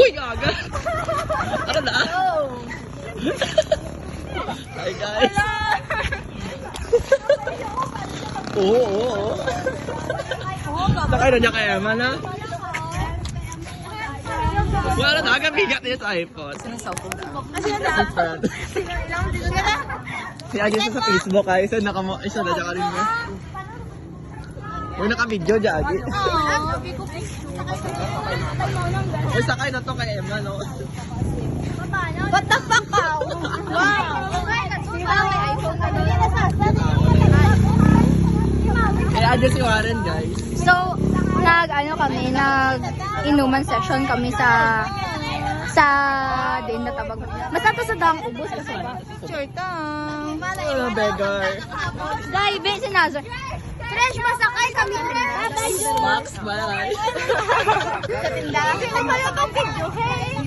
Uy, gaga! Ano na? Hi guys! Oo. Sakay na niya kay Emma na. Wala na, bigat niya sa iPhone. Si Agis sa Facebook ay isa na dyan ka rin niya. Uy, naka-video dyan, Agis. Uy, sakay na to kay Emma, no? What the fuck, Pao? Wow! Kaya Agis si Warren, guys. So, nag-inuman session kami sa din na tabag. Basta to sa daang ubos kasi ba? Picture tang. Oh, beggar. Guy, be, si Nazar. Fresh, masakay kami, fresh. Max, bye. Sa tindahan. Kasi pala itong video, hey.